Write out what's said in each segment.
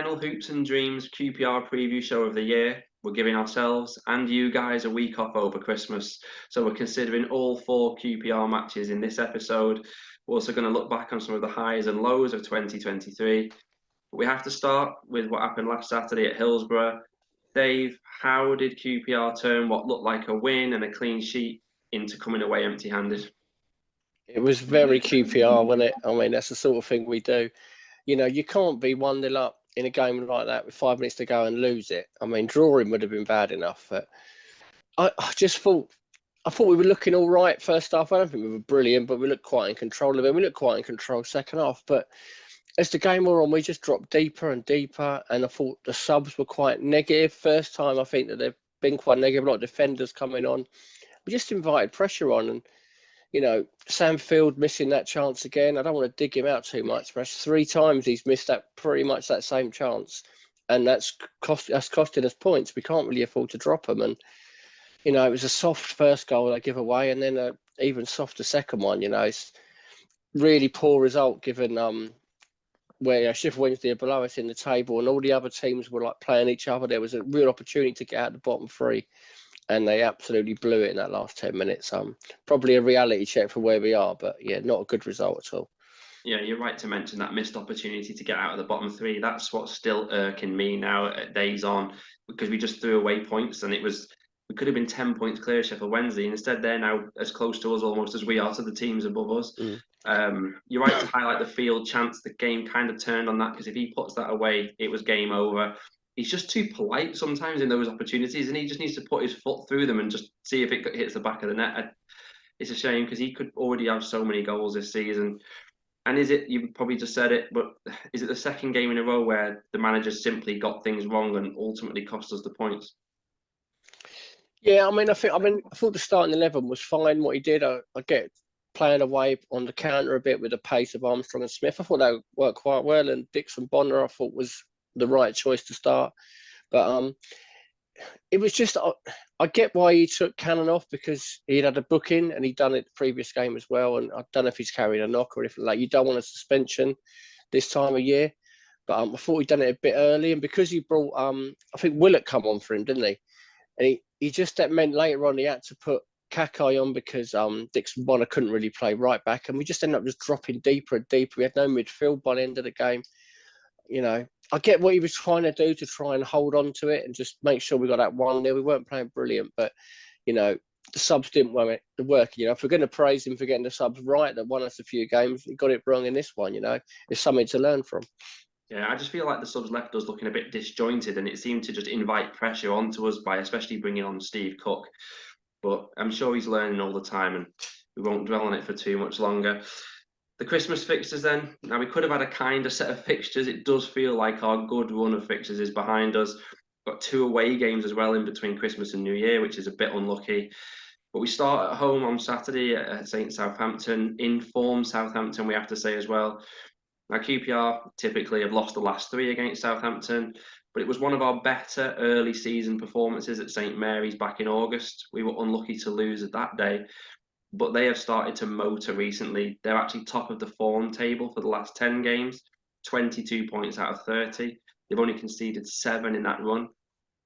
final Hoops and Dreams QPR Preview Show of the year. We're giving ourselves and you guys a week off over Christmas, so we're considering all 4 QPR matches in this episode. We're also going to look back on some of the highs and lows of 2023. But we have to start with what happened last Saturday at Hillsborough. Dave, how did QPR turn what looked like a win and a clean sheet into coming away empty-handed? It was very QPR, wasn't it? I mean, that's the sort of thing we do. You know, you can't be 1-0 up in a game like that with 5 minutes to go and lose it. I mean, drawing would have been bad enough. But I thought we were looking all right first half. I don't think we were brilliant, but we looked quite in control of it. We looked quite in control second half. But as the game wore on, we just dropped deeper and deeper. And I thought the subs were quite negative. First time I think that they've been quite negative. A lot of defenders coming on. We just invited pressure on. And, you know, Sam Field missing that chance again. I don't want to dig him out too much, but 3 times he's missed that pretty much that same chance. And that's costing us points. We can't really afford to drop them. And, you know, it was a soft first goal they give away and then an even softer second one. You know, it's really poor result given where Sheffield Wednesday are below us in the table and all the other teams were like playing each other. There was a real opportunity to get out the bottom 3. And they absolutely blew it in that last 10 minutes. Probably a reality check for where we are, but yeah, not a good result at all. Yeah, you're right to mention that missed opportunity to get out of the bottom 3. That's what's still irking me now at days on, because we just threw away points and we could have been 10 points clear of Sheffield Wednesday. And instead, they're now as close to us almost as we are to the teams above us. You're right to highlight the Field chance. The game kind of turned on that because if he puts that away, it was game over. He's just too polite sometimes in those opportunities, and he just needs to put his foot through them and just see if it hits the back of the net. It's a shame because he could already have so many goals this season. And is it, you probably just said it, but is it the second game in a row where the manager simply got things wrong and ultimately cost us the points? Yeah, I thought the starting 11 was fine. What he did, I get playing away on the counter a bit with the pace of Armstrong and Smith. I thought that worked quite well, and Dixon Bonner I thought was the right choice to start. But it was just, I get why he took Cannon off because he had a booking and he'd done it the previous game as well. And I don't know if he's carrying a knock or anything like that. You don't want a suspension this time of year. But I thought he'd done it a bit early. And because he brought, I think Willett come on for him, didn't he? And he just, that meant later on he had to put Kakai on because Dixon Bonner couldn't really play right back. And we just ended up just dropping deeper and deeper. We had no midfield by the end of the game. You know, I get what he was trying to do to try and hold on to it and just make sure we got that 1-0. We weren't playing brilliant, but, you know, the subs didn't work. You know, if we're going to praise him for getting the subs right that won us a few games, he got it wrong in this one, you know. It's something to learn from. Yeah, I just feel like the subs left us looking a bit disjointed and it seemed to just invite pressure onto us by especially bringing on Steve Cook. But I'm sure he's learning all the time and we won't dwell on it for too much longer. The Christmas fixtures then. Now, we could have had a kinder set of fixtures. It does feel like our good run of fixtures is behind us. We've got 2 away games as well in between Christmas and New Year, which is a bit unlucky. But we start at home on Saturday at St Southampton. In form Southampton, we have to say as well. Now, QPR typically have lost the last 3 against Southampton, but it was one of our better early season performances at St Mary's back in August. We were unlucky to lose that day. But they have started to motor recently. They're actually top of the form table for the last 10 games, 22 points out of 30. They've only conceded 7 in that run.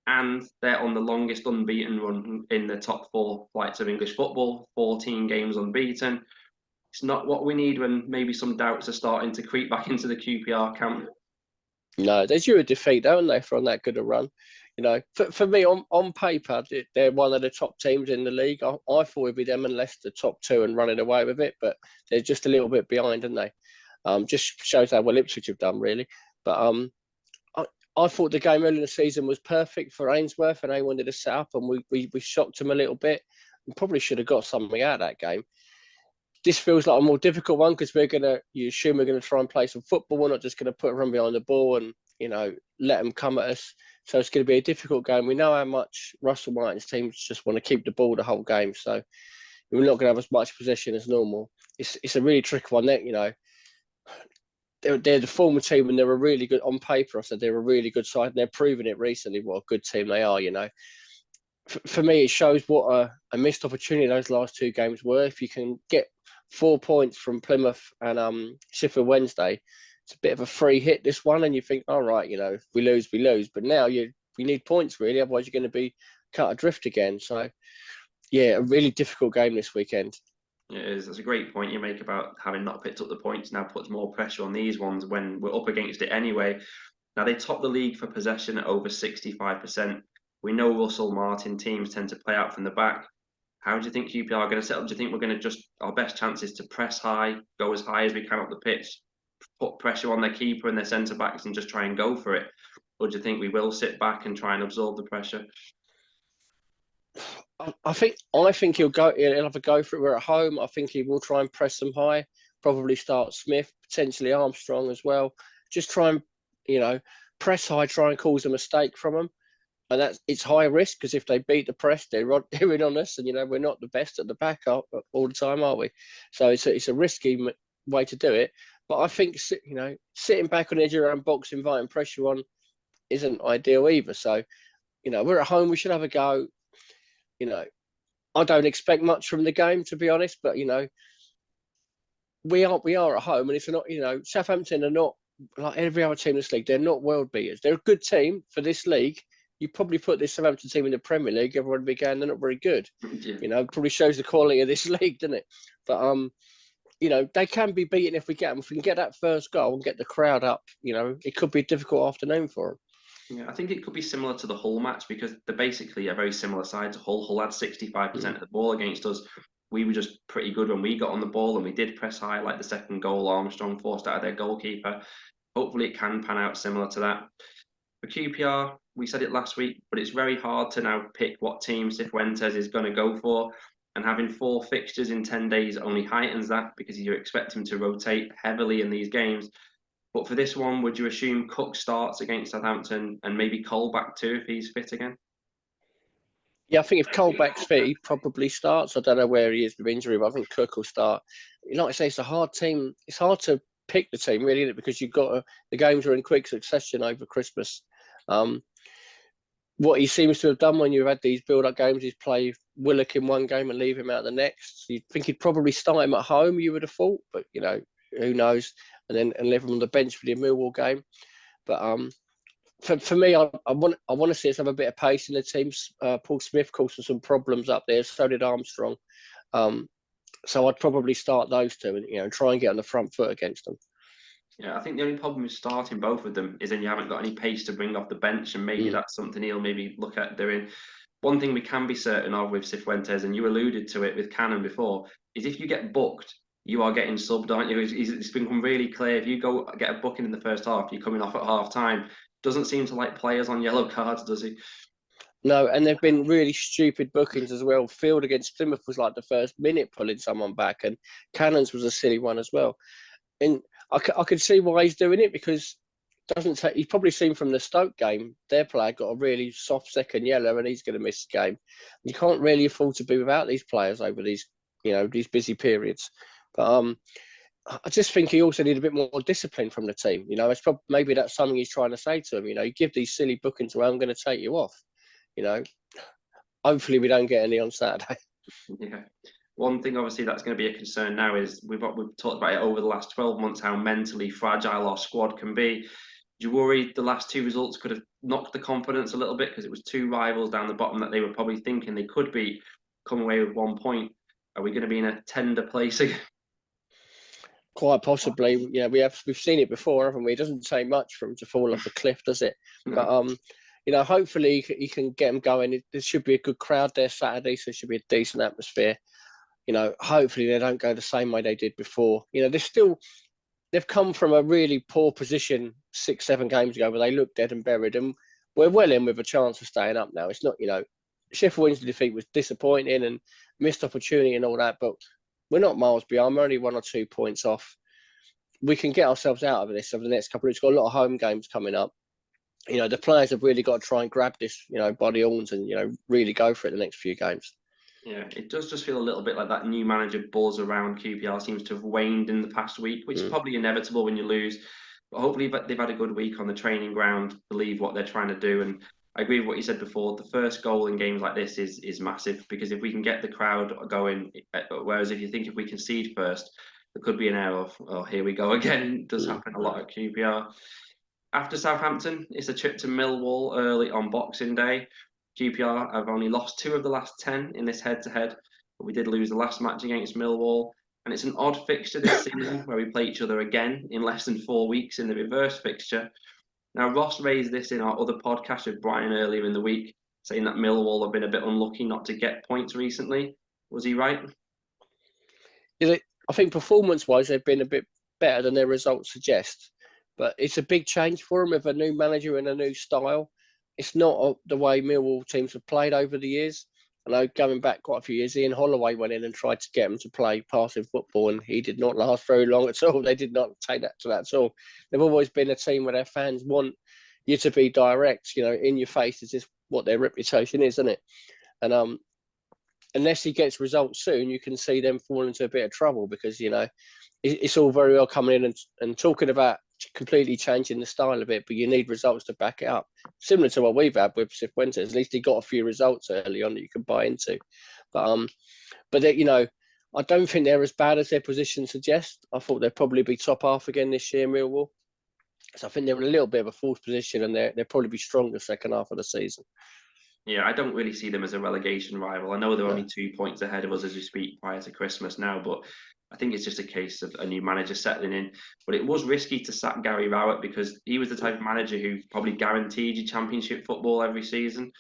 And they're on the longest unbeaten run in the top 4 flights of English football, 14 games unbeaten. It's not what we need when maybe some doubts are starting to creep back into the QPR camp. No, they're due a defeat, don't they, for on that good a run? You know, for me, on paper, they're one of the top teams in the league. I thought it'd be them and Leicester top 2 and running away with it, but they're just a little bit behind, aren't they? Just shows how well Ipswich have done, really. But I thought the game early in the season was perfect for Ainsworth, and they wanted to set up, and we shocked them a little bit. We probably should have got something out of that game. This feels like a more difficult one because you assume we're going to try and play some football. We're not just going to put everyone behind the ball and, you know, let them come at us. So it's going to be a difficult game. We know how much Russell Martin's teams just want to keep the ball the whole game. So we're not going to have as much possession as normal. It's a really tricky one. That, you know, they're the former team and they're a really good, on paper, I said they're a really good side. And they're proving it recently what a good team they are, you know. For me, it shows what a missed opportunity those last 2 games were. If you can get 4 points from Plymouth and Sheffield Wednesday, it's a bit of a free hit, this one, and you think, all right, if we lose, we lose. But now we need points, really, otherwise you're going to be cut adrift again. So, yeah, a really difficult game this weekend. It is. That's a great point you make about having not picked up the points now puts more pressure on these ones when we're up against it anyway. Now, they top the league for possession at over 65%. We know Russell Martin teams tend to play out from the back. How do you think QPR are going to set up? Do you think we're going to our best chance is to press high, go as high as we can up the pitch, put pressure on their keeper and their centre backs and just try and go for it? Or do you think we will sit back and try and absorb the pressure? I think he'll have a go for it. We're at home. I think he will try and press them high. Probably start Smith, potentially Armstrong as well. Just try and press high. Try and cause a mistake from them, and it's high risk because if they beat the press, they're in on us, and we're not the best at the back all the time, are we? So it's a risky way to do it. But I think sitting back on the edge of your own box, inviting pressure on, isn't ideal either. So we're at home. We should have a go. I don't expect much from the game, to be honest, but we are at home, and it's not. Southampton are not like every other team in this league. They're not world beaters. They're a good team for this league. You probably put this Southampton team in the Premier League, everyone would be going, they're not very good. Yeah. Probably shows the quality of this league, doesn't it? But they can be beaten if we get them. If we can get that first goal and get the crowd up, it could be a difficult afternoon for them. Yeah, I think it could be similar to the Hull match because they're basically a very similar side to Hull. Hull had 65% of the ball against us. We were just pretty good when we got on the ball and we did press high, like the second goal Armstrong forced out of their goalkeeper. Hopefully it can pan out similar to that. For QPR, we said it last week, but it's very hard to now pick what team Cifuentes is going to go for. And having 4 fixtures in 10 days only heightens that because you expect him to rotate heavily in these games. But for this one, would you assume Cook starts against Southampton and maybe Colback too if he's fit again? Yeah, I think if Colback's fit, he probably starts. I don't know where he is with injury, but I think Cook will start. Like I say, it's a hard team. It's hard to pick the team, really, isn't it? Because the games are in quick succession over Christmas. What he seems to have done when you've had these build-up games is play Willock in one game and leave him out the next. You'd think he'd probably start him at home, you would have thought, but who knows? And leave him on the bench for the Millwall game. But for me, I want to see us have a bit of pace in the team. Paul Smith caused some problems up there. So did Armstrong. So I'd probably start those two and try and get on the front foot against them. Yeah, I think the only problem with starting both of them is then you haven't got any pace to bring off the bench, and maybe that's something he'll maybe look at doing. One thing we can be certain of with Cifuentes, and you alluded to it with Cannon before, is if you get booked, you are getting subbed, aren't you? It's become really clear. If you go get a booking in the first half, you're coming off at half time. Doesn't seem to like players on yellow cards, does he? No, and there've been really stupid bookings as well. Field against Plymouth was like the first minute pulling someone back, and Cannon's was a silly one as well. And I could see why he's doing it because he's probably seen from the Stoke game, their player got a really soft second yellow and he's going to miss the game. You can't really afford to be without these players over these busy periods. But I just think he also need a bit more discipline from the team. It's maybe that's something he's trying to say to him. You give these silly bookings away, I'm going to take you off. Hopefully we don't get any on Saturday. Yeah. One thing, obviously, that's going to be a concern now is we've talked about it over the last 12 months, how mentally fragile our squad can be. Do you worry the last 2 results could have knocked the confidence a little bit because it was 2 rivals down the bottom that they were probably thinking they could beat, come away with 1 point? Are we going to be in a tender place again? Quite possibly. We've seen it before, haven't we? It doesn't take much for him to fall off a cliff, does it? No. But hopefully he can get them going. There should be a good crowd there Saturday, so it should be a decent atmosphere. Hopefully they don't go the same way they did before. They've come from a really poor position 6-7 games ago where they looked dead and buried, and we're well in with a chance of staying up now. It's not, Sheffield Wednesday defeat was disappointing and missed opportunity and all that, but we're not miles behind. We're only 1 or 2 points off. We can get ourselves out of this over the next couple of weeks. We've got a lot of home games coming up. The players have really got to try and grab this, by the horns and, really go for it the next few games. Yeah, it does just feel a little bit like that new manager buzz around QPR seems to have waned in the past week, which is probably inevitable when you lose. But hopefully they've had a good week on the training ground, believe what they're trying to do. And I agree with what you said before. The first goal in games like this is massive because if we can get the crowd going, whereas if we concede first, there could be an error of, oh, here we go again. It does happen a lot at QPR. After Southampton, it's a trip to Millwall early on Boxing Day. QPR have only lost 2 of the last 10 in this head-to-head, but we did lose the last match against Millwall. And it's an odd fixture this season where we play each other again in less than 4 weeks in the reverse fixture. Now, Ross raised this in our other podcast with Brian earlier in the week, saying that Millwall have been a bit unlucky not to get points recently. Was he right? I think performance-wise, they've been a bit better than their results suggest. But it's a big change for them with a new manager and a new style. It's not the way Millwall teams have played over the years. I know going back quite a few years, Ian Holloway went in and tried to get them to play passing football, and he did not last very long at all. They did not take that to that at all. They've always been a team where their fans want you to be direct, in your face. Is just what their reputation is, isn't it? And unless he gets results soon, you can see them fall into a bit of trouble because, it's all very well coming in and talking about completely changing the style of it, but you need results to back it up. Similar to what we've had with Sheffield Wednesday. At least he got a few results early on that you can buy into. But I don't think they're as bad as their position suggests. I thought they'd probably be top half again this year, Millwall. So I think they're in a little bit of a false position, and they'll probably be stronger second half of the season. Yeah, I don't really see them as a relegation rival. I know they're only 2 points ahead of us as we speak prior to Christmas now, but I think it's just a case of a new manager settling in. But it was risky to sack Gary Rowett because he was the type of manager who probably guaranteed you championship football every season.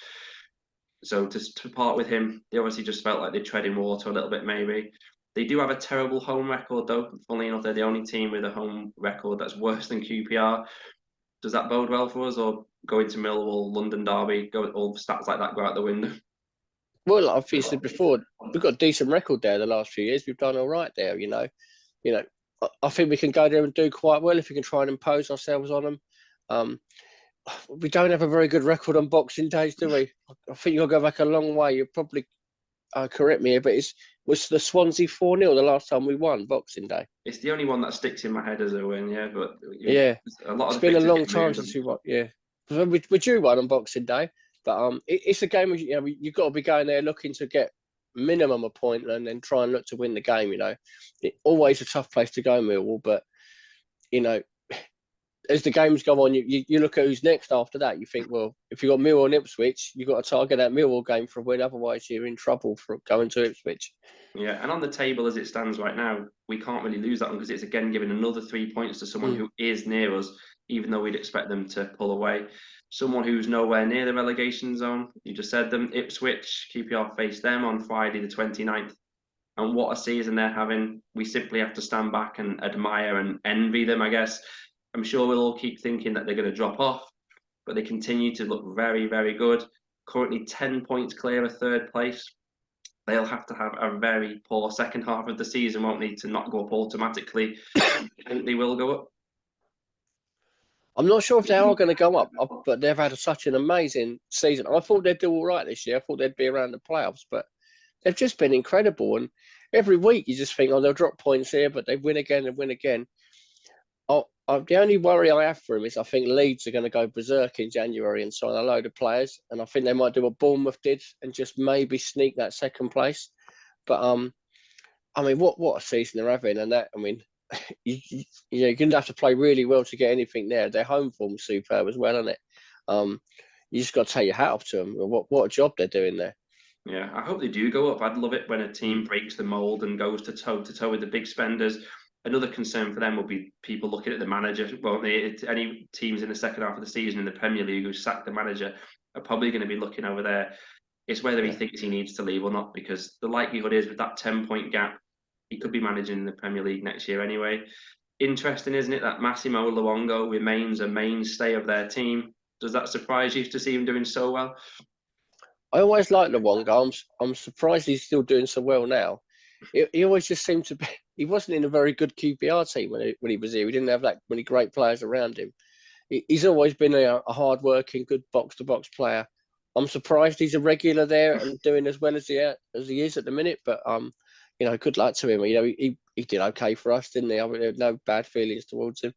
So to part with him, they obviously just felt like they're treading water a little bit, maybe. They do have a terrible home record, though. Funnily enough, they're the only team with a home record that's worse than QPR. Does that bode well for us, or going to Millwall, London Derby, all the stats like that go out the window? Well, like I've said before, we've got a decent record there the last few years. We've done all right there, I think we can go there and do quite well if we can try and impose ourselves on them. We don't have a very good record on Boxing Days, do we? I think you'll go back a long way. You'll probably correct me here, but was the Swansea 4-0 the last time we won Boxing Day? It's the only one that sticks in my head as a win, yeah. But yeah, a lot it's of been a long time since we won. Yeah, we're due one on Boxing Day, but it's a game. You've got to be going there looking to get minimum a point and then try and look to win the game. It's always a tough place to go, Millwall, but as the games go on, you look at who's next after that. You think, well, if you've got Millwall and Ipswich, you've got to target that Millwall game for a win. Otherwise, you're in trouble for going to Ipswich. Yeah, and on the table as it stands right now, we can't really lose that one because it's again giving another 3 points to someone who is near us, even though we'd expect them to pull away. Someone who's nowhere near the relegation zone. You just said them, Ipswich. QPR face them on Friday the 29th. And what a season they're having. We simply have to stand back and admire and envy them, I guess. I'm sure we'll all keep thinking that they're going to drop off, but they continue to look very, very good. Currently 10 points clear of third place. They'll have to have a very poor second half of the season, won't they, to not go up automatically. I think they will go up. I'm not sure if they are going to go up, but they've had such an amazing season. I thought they'd do all right this year. I thought they'd be around the playoffs, but they've just been incredible. And every week you just think, oh, they'll drop points here, but they win again and win again. The only worry I have for them is I think Leeds are going to go berserk in January and sign a load of players, and I think they might do what Bournemouth did and just maybe sneak that second place. But what a season they're having, and that you're going to have to play really well to get anything there. Their home form's superb as well, isn't it? You just got to take your hat off to them. What a job they're doing there. Yeah, I hope they do go up. I'd love it when a team breaks the mould and goes to toe with the big spenders. Another concern for them will be people looking at the manager. Won't they? Any teams in the second half of the season in the Premier League who sack the manager are probably going to be looking over there. It's whether he thinks he needs to leave or not, because the likelihood is with that 10-point gap, he could be managing the Premier League next year anyway. Interesting, isn't it, that Massimo Luongo remains a mainstay of their team? Does that surprise you to see him doing so well? I always liked Luongo. I'm surprised he's still doing so well now. He always just seemed to be. He wasn't in a very good QPR team when he was here. We didn't have that many great players around him. He's always been a hard-working, good box-to-box player. I'm surprised he's a regular there and doing as well as he is at the minute. But good luck to him. He did okay for us, didn't he? I mean, there were no bad feelings towards him.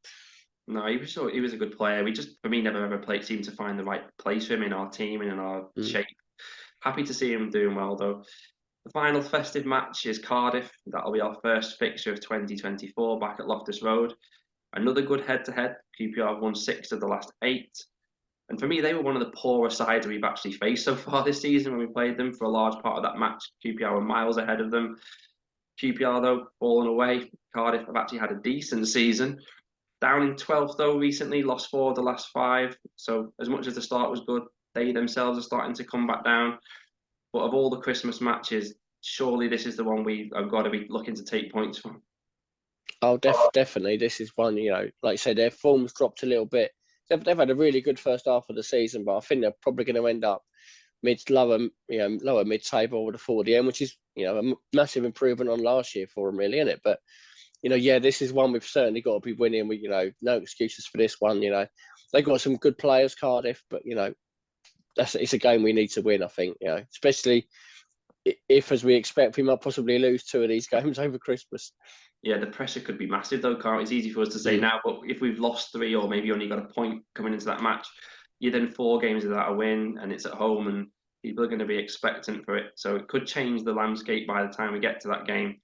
No, he was a good player. We just, for me, never ever seemed to find the right place for him in our team and in our shape. Happy to see him doing well, though. The final festive match is Cardiff. That'll be our first fixture of 2024 back at Loftus Road. Another good head-to-head. QPR have won 6 of the last 8. And for me, they were one of the poorer sides we've actually faced so far this season when we played them. For a large part of that match, QPR were miles ahead of them. QPR, though, fallen away. Cardiff have actually had a decent season. Down in 12th, though, recently, lost 4 of the last 5. So as much as the start was good, they themselves are starting to come back down. But of all the Christmas matches, surely this is the one we have got to be looking to take points from. Oh, definitely. This is one, like you said, their form's dropped a little bit. They've had a really good first half of the season, but I think they're probably going to end up lower mid-table with a 40M, which is, a massive improvement on last year for them, really, isn't it? But, this is one we've certainly got to be winning. We, no excuses for this one. They've got some good players, Cardiff, but, it's a game we need to win, I think, especially if, as we expect, we might possibly lose 2 of these games over Christmas. Yeah, the pressure could be massive, though, Carl. It's easy for us to say now, but if we've lost 3 or maybe only got a point coming into that match, you're then 4 games without a win, and it's at home, and people are going to be expectant for it. So it could change the landscape by the time we get to that game.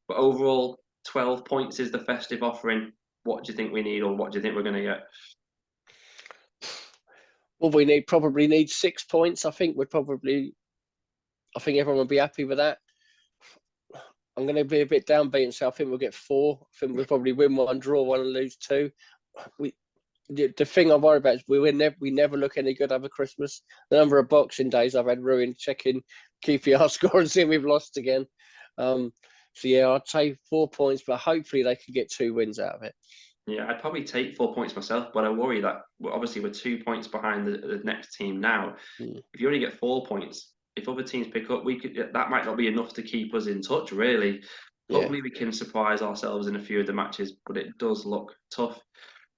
But overall, 12 points is the festive offering. What do you think we need, or what do you think we're going to get? Well, we probably need 6 points. I think everyone will be happy with that. I'm going to be a bit downbeat, so I think we'll get 4. I think we'll probably win 1, draw 1, and lose 2. The thing I worry about is we never look any good over Christmas. The number of Boxing Days I've had ruined checking QPR score and seeing we've lost again. So yeah, I'd say 4 points, but hopefully they can get 2 wins out of it. Yeah, I'd probably take 4 points myself, but I worry that obviously we're 2 points behind the next team now. If you only get 4 points, if other teams pick up, that might not be enough to keep us in touch, really. Hopefully we can surprise ourselves in a few of the matches, but it does look tough.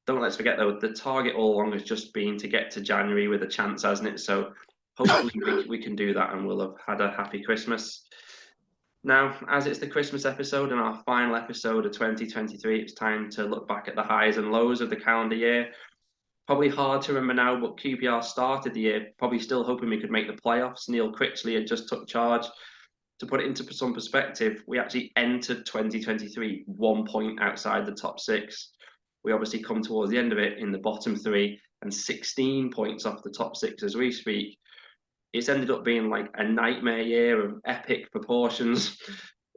Don't let's forget, though, the target all along has just been to get to January with a chance, hasn't it? So hopefully we can do that and we'll have had a happy Christmas. Now, as it's the Christmas episode and our final episode of 2023, it's time to look back at the highs and lows of the calendar year. Probably hard to remember now, but QPR started the year probably still hoping we could make the playoffs. Neil Critchley had just took charge. To put it into some perspective, we actually entered 2023 1 point outside the top 6. We obviously come towards the end of it in the bottom 3 and 16 points off the top 6 as we speak. It's ended up being like a nightmare year of epic proportions,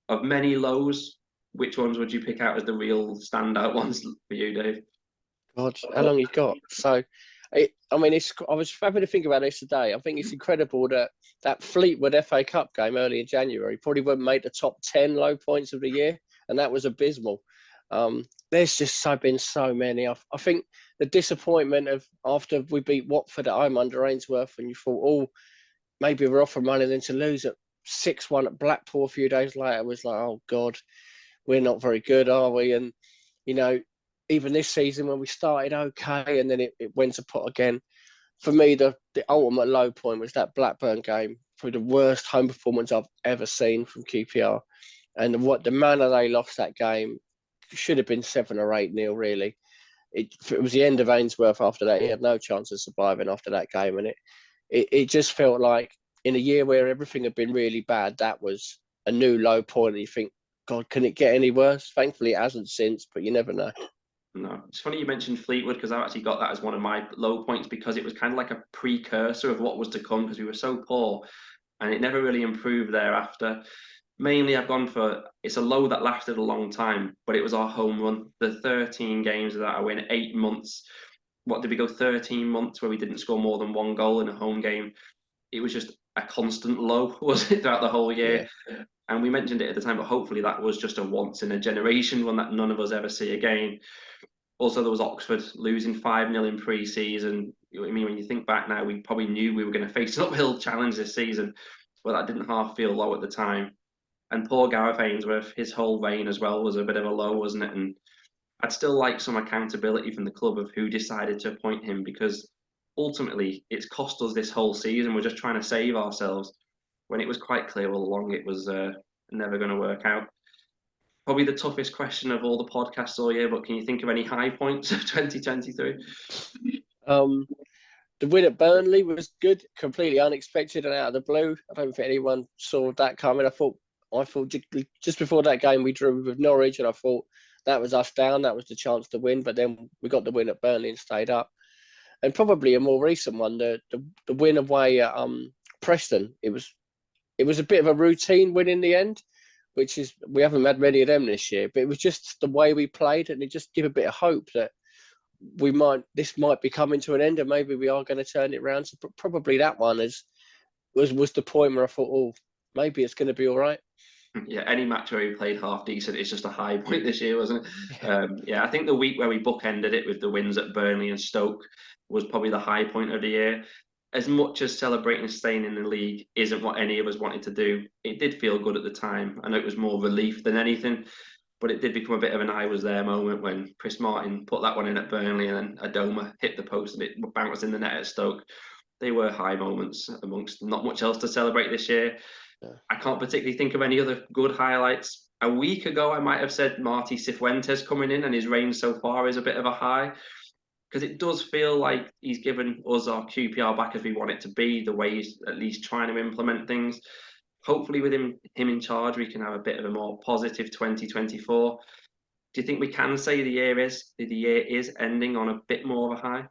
of many lows. Which ones would you pick out as the real standout ones for you, Dave? God, how long you got? So, I was having to think about this today. I think it's incredible that Fleetwood FA Cup game early in January probably wouldn't make the top 10 low points of the year, and that was abysmal. There's just been so many. I think the disappointment of after we beat Watford at home under Ainsworth, and you thought, maybe we're off and running, then to lose at 6-1 at Blackpool a few days later was like, oh God, we're not very good, are we? And even this season when we started okay and then it went to pot again. For me, the ultimate low point was that Blackburn game, probably the worst home performance I've ever seen from QPR. And the manner they lost that game should have been 7 or 8-0, really. It was the end of Ainsworth after that. He had no chance of surviving after that game. And it just felt like in a year where everything had been really bad, that was a new low point. And you think, God, can it get any worse? Thankfully, it hasn't since, but you never know. No, it's funny you mentioned Fleetwood because I actually got that as one of my low points because it was kind of like a precursor of what was to come because we were so poor and it never really improved thereafter. Mainly, I've gone for it's a low that lasted a long time, but it was our home run. The 13 games that I win, 8 months. What did we go 13 months where we didn't score more than 1 goal in a home game? It was just a constant low, was it, throughout the whole year? Yeah. And we mentioned it at the time, but hopefully that was just a once in a generation one that none of us ever see again. Also, there was Oxford losing 5-0 in pre-season. I mean, when you think back now, we probably knew we were going to face an uphill challenge this season, but that didn't half feel low at the time. And poor Gareth Ainsworth, his whole reign as well was a bit of a low, wasn't it? And I'd still like some accountability from the club of who decided to appoint him because ultimately it's cost us this whole season. We're just trying to save ourselves when it was quite clear all along it was never going to work out. Probably the toughest question of all the podcasts all year, but can you think of any high points of 2023? The win at Burnley was good, completely unexpected and out of the blue. I don't think anyone saw that coming. I thought just before that game we drew with Norwich, and I thought that was us down. That was the chance to win, but then we got the win at Burnley and stayed up. And probably a more recent one, the win away at Preston. It was a bit of a routine win in the end, which is we haven't had many of them this year. But it was just the way we played, and it just gave a bit of hope that this might be coming to an end, and maybe we are going to turn it around. So probably that one was the point where I thought, oh, maybe it's going to be all right. Yeah, any match where we played half decent is just a high point this year, wasn't it? Yeah, I think the week where we bookended it with the wins at Burnley and Stoke was probably the high point of the year. As much as celebrating staying in the league isn't what any of us wanted to do, it did feel good at the time. I know it was more relief than anything, but it did become a bit of an I was there moment when Chris Martin put that one in at Burnley and then Adoma hit the post and it bounced in the net at Stoke. They were high moments amongst not much else to celebrate this year. Yeah. I can't particularly think of any other good highlights. A week ago, I might have said Marty Cifuentes coming in and his reign so far is a bit of a high, because it does feel like he's given us our QPR back as we want it to be, the way he's at least trying to implement things. Hopefully with him in charge, we can have a bit of a more positive 2024. Do you think we can say the year is ending on a bit more of a high?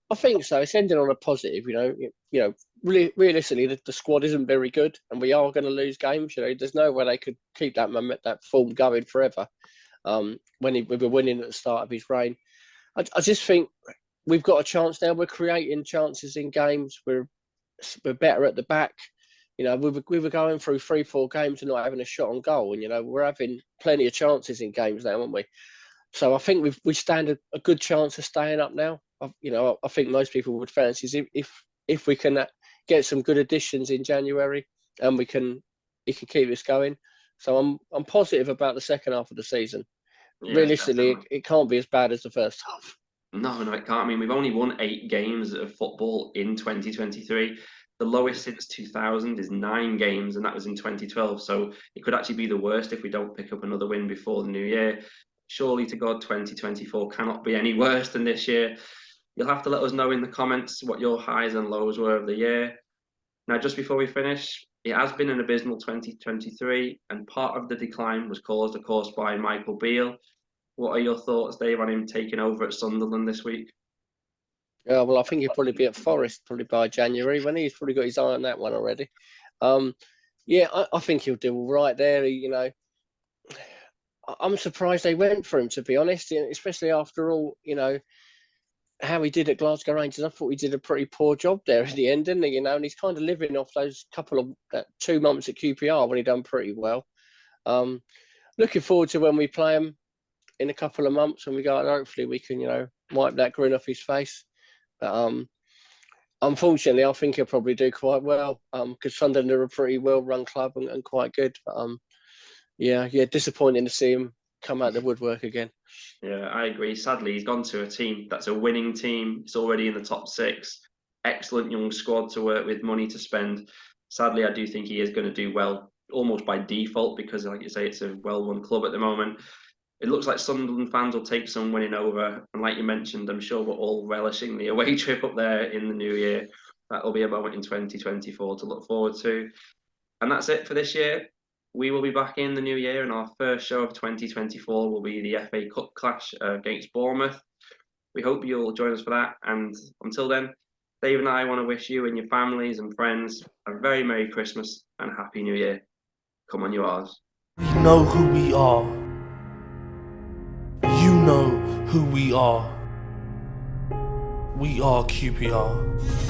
I think so. It's ending on a positive, really, realistically, the squad isn't very good, and we are going to lose games. There's no way they could keep that form going forever. When we were winning at the start of his reign, I just think we've got a chance now. We're creating chances in games. We're better at the back. We were going through 3-4 games and not having a shot on goal, and we're having plenty of chances in games now, aren't we? So I think we stand a good chance of staying up now. I think most people would fancy if we can get some good additions in January and it can keep us going. So I'm positive about the second half of the season. Yeah, realistically, it can't be as bad as the first half. No, it can't. I mean, we've only won 8 games of football in 2023. The lowest since 2000 is 9 games, and that was in 2012. So it could actually be the worst if we don't pick up another win before the new year. Surely to God, 2024 cannot be any worse than this year. You'll have to let us know in the comments what your highs and lows were of the year. Now, just before we finish, it has been an abysmal 2023, and part of the decline was caused, of course, by Michael Beale. What are your thoughts, Dave, on him taking over at Sunderland this week? Yeah, well, I think he'll probably be at Forest probably by January, when he's probably got his eye on that one already. I think he'll do all right there. I'm surprised they went for him, to be honest, especially after all, how he did at Glasgow Rangers. I thought he did a pretty poor job there at the end, didn't he? And he's kind of living off those couple of 2 months at QPR when he done pretty well. Looking forward to when we play him in a couple of months when we go out. Hopefully we can, wipe that grin off his face. But unfortunately, I think he'll probably do quite well because Sunderland are a pretty well-run club and quite good. But disappointing to see him come out the woodwork again. Yeah, I agree. Sadly, he's gone to a team that's a winning team. It's already in the top 6. Excellent young squad to work with, money to spend. Sadly, I do think he is going to do well, almost by default, because, like you say, it's a well-run club at the moment. It looks like Sunderland fans will take some winning over. And like you mentioned, I'm sure we're all relishing the away trip up there in the new year. That'll be a moment in 2024 to look forward to. And that's it for this year. We will be back in the new year, and our first show of 2024 will be the FA Cup clash against Bournemouth. We hope you'll join us for that. And until then, Dave and I want to wish you and your families and friends a very Merry Christmas and Happy New Year. Come on, you R's. We know who we are. You know who we are. We are QPR.